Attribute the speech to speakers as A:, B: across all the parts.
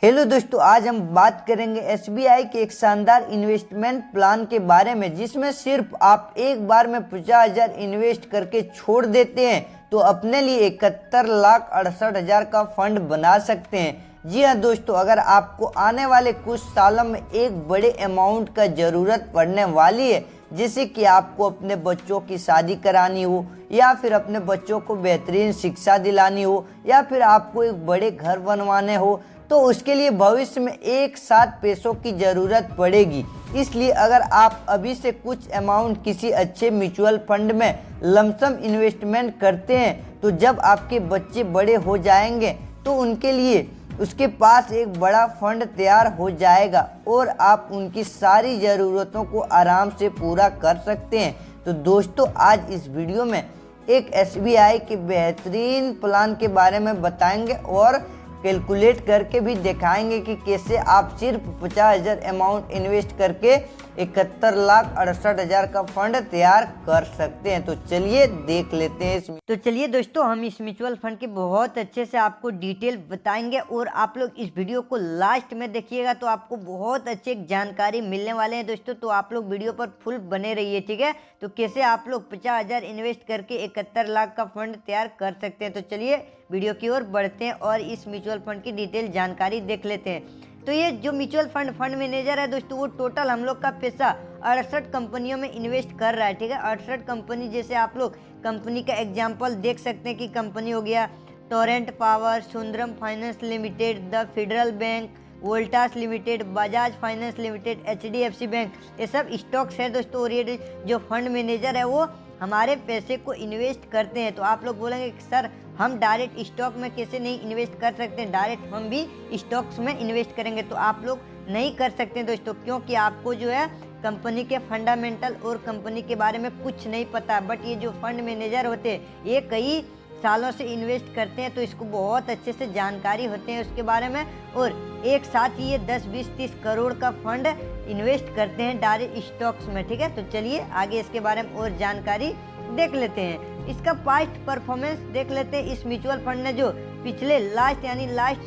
A: Hello दोस्तों, आज हम बात करेंगे एसबीआई के एक शानदार इन्वेस्टमेंट प्लान के बारे में, जिसमें सिर्फ आप एक बार में 50,000 इन्वेस्ट करके छोड़ देते हैं तो अपने लिए 71,68,000 का फंड बना सकते हैं। जी हाँ दोस्तों, अगर आपको आने वाले कुछ सालों में एक बड़े अमाउंट का ज़रूरत पड़ने वाली है, जैसे कि आपको अपने बच्चों की शादी करानी हो, या फिर अपने बच्चों को बेहतरीन शिक्षा दिलानी हो, या फिर आपको एक बड़े घर बनवाने हो, तो उसके लिए भविष्य में एक साथ पैसों की ज़रूरत पड़ेगी। इसलिए अगर आप अभी से कुछ अमाउंट किसी अच्छे म्यूचुअल फंड में लमसम इन्वेस्टमेंट करते हैं, तो जब आपके बच्चे बड़े हो जाएंगे तो उनके लिए उसके पास एक बड़ा फंड तैयार हो जाएगा और आप उनकी सारी ज़रूरतों को आराम से पूरा कर सकते हैं। तो दोस्तों, आज इस वीडियो में एक एसबीआई के बेहतरीन प्लान के बारे में बताएंगे और कैलकुलेट करके भी दिखाएंगे कि कैसे आप सिर्फ 50,000 अमाउंट इन्वेस्ट करके 71,68,000 का फंड तैयार कर सकते हैं। तो चलिए देख लेते हैं इसमें। तो चलिए दोस्तों, हम इस म्यूचुअल फंड की बहुत अच्छे से आपको डिटेल बताएंगे और आप लोग इस वीडियो को लास्ट में देखिएगा तो आपको बहुत अच्छी जानकारी मिलने वाले हैं दोस्तों। तो आप लोग वीडियो पर फुल बने रहिए, ठीक है। तो कैसे आप लोग 50,000 इन्वेस्ट करके 71 लाख का फंड तैयार कर सकते हैं। तो चलिए वीडियो की ओर बढ़ते हैं और इस म्यूचुअल फंड की डिटेल जानकारी देख लेते हैं। तो ये जो म्यूचुअल फंड मैनेजर है दोस्तों, वो टोटल हम लोग का पैसा 68 कंपनियों में इन्वेस्ट कर रहा है, ठीक है। 68 कंपनी, जैसे आप लोग कंपनी का एग्जांपल देख सकते हैं कि कंपनी हो गया Torrent power, Sundaram finance limited, the federal bank, Voltas limited, Bajaj finance limited, HDFC bank, ये सब स्टॉक्स है दोस्तों। और ये जो फंड मैनेजर है वो हमारे पैसे को इन्वेस्ट करते हैं। तो आप लोग बोलेंगे कि सर हम डायरेक्ट स्टॉक में कैसे नहीं इन्वेस्ट कर सकते, डायरेक्ट हम भी स्टॉक्स में इन्वेस्ट करेंगे। तो आप लोग नहीं कर सकते दोस्तों, क्योंकि आपको जो है कंपनी के फंडामेंटल और कंपनी के बारे में कुछ नहीं पता। बट ये जो फंड मैनेजर होते हैं ये कई सालों से इन्वेस्ट करते हैं, तो इसको बहुत अच्छे से जानकारी होते हैं उसके बारे में। और एक साथ ही ये 10, 20, 30 करोड़ का फंड इन्वेस्ट करते हैं डायरेक्ट स्टॉक्स में, ठीक है। तो चलिए आगे इसके बारे में और जानकारी देख लेते हैं। इसका पास्ट परफॉर्मेंस देख लेते हैं। इस म्यूचुअल फंड ने जो पिछले लास्ट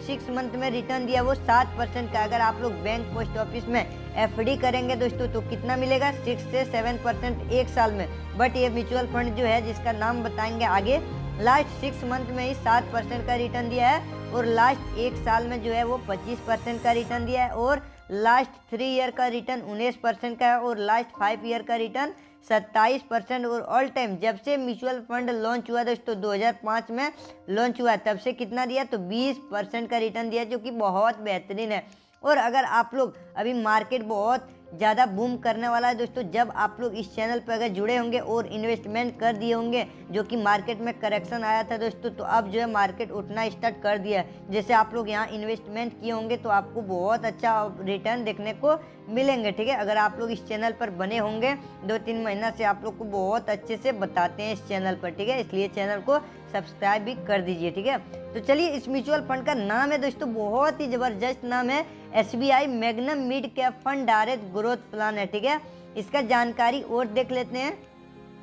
A: 6 मंथ में रिटर्न दिया वो 7% का। अगर आप लोग बैंक, पोस्ट ऑफिस में एफडी करेंगे दोस्तों तो कितना मिलेगा, 6 से 7% एक साल में। बट ये म्यूचुअल फंड जो है, जिसका नाम बताएंगे आगे, लास्ट 6 मंथ में ही 7% का रिटर्न दिया है, और लास्ट एक साल में जो है वो 25% का रिटर्न दिया है, और लास्ट 3 ईयर का रिटर्न 19% का है, और लास्ट 5 ईयर का रिटर्न 27%। और ऑल टाइम जब से म्यूचुअल फंड लॉन्च हुआ दोस्तों, 2005 में लॉन्च हुआ, तब से कितना दिया, तो 20% का रिटर्न दिया, जो कि बहुत बेहतरीन है। और अगर आप लोग अभी मार्केट बहुत ज़्यादा बूम करने वाला है दोस्तों, जब आप लोग इस चैनल पर अगर जुड़े होंगे और इन्वेस्टमेंट कर दिए होंगे, जो कि मार्केट में करेक्शन आया था दोस्तों, तो अब जो है मार्केट उठना स्टार्ट कर दिया है। जैसे आप लोग यहाँ इन्वेस्टमेंट किए होंगे तो आपको बहुत अच्छा रिटर्न देखने को मिलेंगे, ठीक है। अगर आप लोग इस चैनल पर बने होंगे 2-3 महीना से, आप लोग को बहुत अच्छे से बताते हैं इस चैनल पर, ठीक है। इसलिए चैनल को सब्सक्राइब भी कर दीजिए, ठीक है। तो चलिए, इस म्यूचुअल फंड का नाम है दोस्तों, बहुत ही ज़बरदस्त नाम है, SBI magnum mid cap fund direct growth plan है, ठीक है। इसका जानकारी और देख लेते हैं।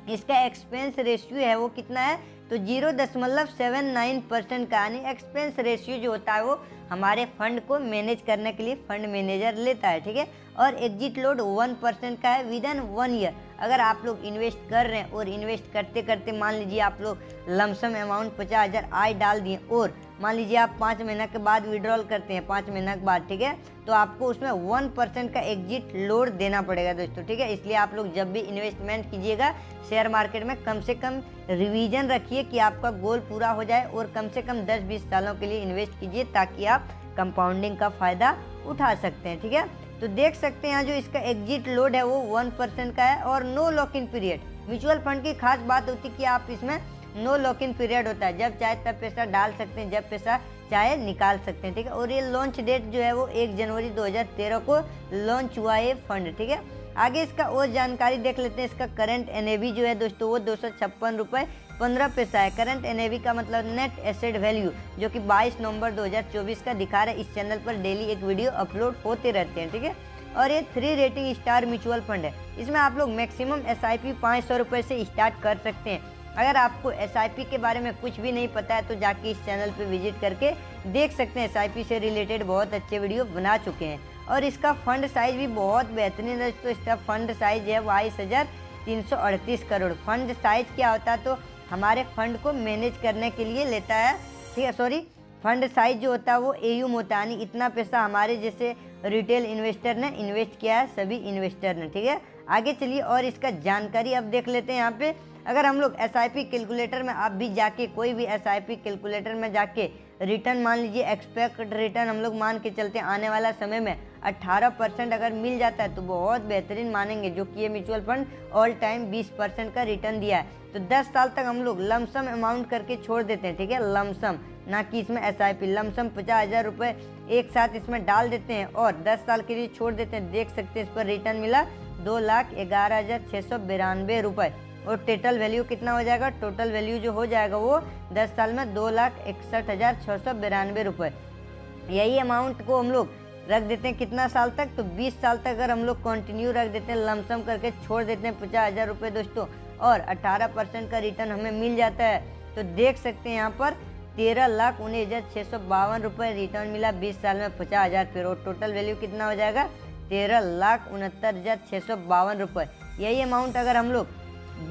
A: इसका एक्सपेंस रेशियो है वो कितना है, तो 0.79% का, यानी एक्सपेंस रेशियो जो होता है वो हमारे फंड को मैनेज करने के लिए फंड मैनेजर लेता है, ठीक है। और एग्जिट लोड 1% का है विदिन 1 ईयर। अगर आप लोग इन्वेस्ट कर रहे हैं और इन्वेस्ट करते करते मान लीजिए आप लोग लमसम अमाउंट 50,000 आय डाल दिए, और मान लीजिए आप 5 महीना के बाद विड्रॉल करते हैं, 5 महीना के बाद, ठीक है, तो आपको उसमें 1% का एग्जिट लोड देना पड़ेगा दोस्तों, ठीक है। इसलिए आप लोग जब भी इन्वेस्टमेंट कीजिएगा शेयर मार्केट में, कम से कम रिवीजन रखिए कि आपका गोल पूरा हो जाए, और कम से कम 10-20 सालों के लिए इन्वेस्ट कीजिए, ताकि आप कंपाउंडिंग का फ़ायदा उठा सकते हैं, ठीक है। तो देख सकते हैं यहाँ जो इसका एग्जिट लोड है वो 1% का है, और no lock in period. Mutual fund की खास बात होती है कि आप इसमें नो लॉक इन पीरियड होता है, जब चाहे तब पैसा डाल सकते हैं, जब पैसा चाहे निकाल सकते हैं, ठीक है। और ये लॉन्च डेट जो है वो 1 जनवरी 2013 को लॉन्च हुआ है फंड, ठीक है। आगे इसका और जानकारी देख लेते हैं। इसका करंट एनएवी जो है दोस्तों वो 256 रुपये 15 पैसा है। करंट एनएवी का मतलब नेट एसेट वैल्यू, जो कि 22 नवंबर 2024 का दिखा रहा है। इस चैनल पर डेली एक वीडियो अपलोड होते रहते हैं, ठीक है। और ये 3 रेटिंग स्टार म्यूचुअल फंड है। इसमें आप लोग मैक्सिमम एसआईपी 500 रुपये से स्टार्ट कर सकते हैं। अगर आपको SIP के बारे में कुछ भी नहीं पता है तो जाके इस चैनल पे विजिट करके देख सकते हैं। SIP से रिलेटेड बहुत अच्छे वीडियो बना चुके हैं और इसका फंड साइज भी बहुत बेहतरीन है। तो इसका फंड साइज है 22,338 करोड़। फंड साइज क्या होता है, तो हमारे फंड को मैनेज करने के लिए लेता है, ठीक है। सॉरी, फंड साइज जो होता है वो AUM होता है, यानी इतना पैसा हमारे जैसे रिटेल इन्वेस्टर ने इन्वेस्ट किया है, सभी इन्वेस्टर ने, ठीक है। आगे चलिए और इसका जानकारी अब देख लेते हैं। यहाँ पे अगर हम लोग SIP कैलकुलेटर में आप भी जाके कोई भी SIP कैलकुलेटर में जाके रिटर्न मान लीजिए, एक्सपेक्ट रिटर्न हम लोग मान के चलते हैं आने वाला समय में 18% अगर मिल जाता है तो बहुत बेहतरीन मानेंगे, जो कि ये म्यूचुअल फंड ऑल टाइम 20% का रिटर्न दिया है। तो 10 साल तक हम लोग लमसम अमाउंट करके छोड़ देते हैं, ठीक है, लमसम, ना कि इसमें SIP। लमसम 50,000 रुपये एक साथ इसमें डाल देते हैं और 10 साल के लिए छोड़ देते हैं। देख सकते हैं इस पर रिटर्न मिला 2,11,692 रुपये और टोटल वैल्यू कितना हो जाएगा, टोटल वैल्यू जो हो जाएगा वो 10 साल में 2,61,692 रुपये। यही अमाउंट को हम लोग रख देते हैं कितना साल तक, तो 20 साल तक अगर हम लोग कंटिन्यू रख देते हैं, लमसम करके छोड़ देते हैं 50,000 रुपये दोस्तों, और 18% का रिटर्न हमें मिल जाता है। तो देख सकते हैं यहाँ पर 13,19,652 रुपये रिटर्न मिला 20 साल में 50,000 फिर, और टोटल वैल्यू कितना हो जाएगा 13,69,652 रुपये। यही अमाउंट अगर हम लोग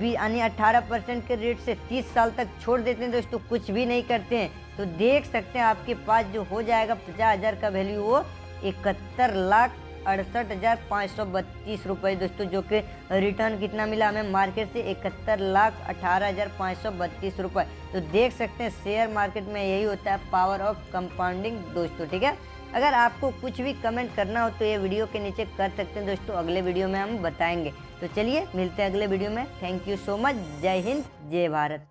A: यानी 18% के रेट से 30 साल तक छोड़ देते हैं दोस्तों, कुछ भी नहीं करते हैं, तो देख सकते हैं आपके पास जो हो जाएगा 50,000 का वैल्यू वो 71,68,532 रुपये दोस्तों, जो कि रिटर्न कितना मिला हमें मार्केट से 71,18,532 रुपये। तो देख सकते हैं शेयर मार्केट में यही होता है पावर ऑफ कंपाउंडिंग दोस्तों, ठीक है। अगर आपको कुछ भी कमेंट करना हो तो ये वीडियो के नीचे कर सकते हैं दोस्तों, अगले वीडियो में हम बताएंगे। तो चलिए मिलते हैं अगले वीडियो में। Thank you so much. जय हिंद, जय भारत।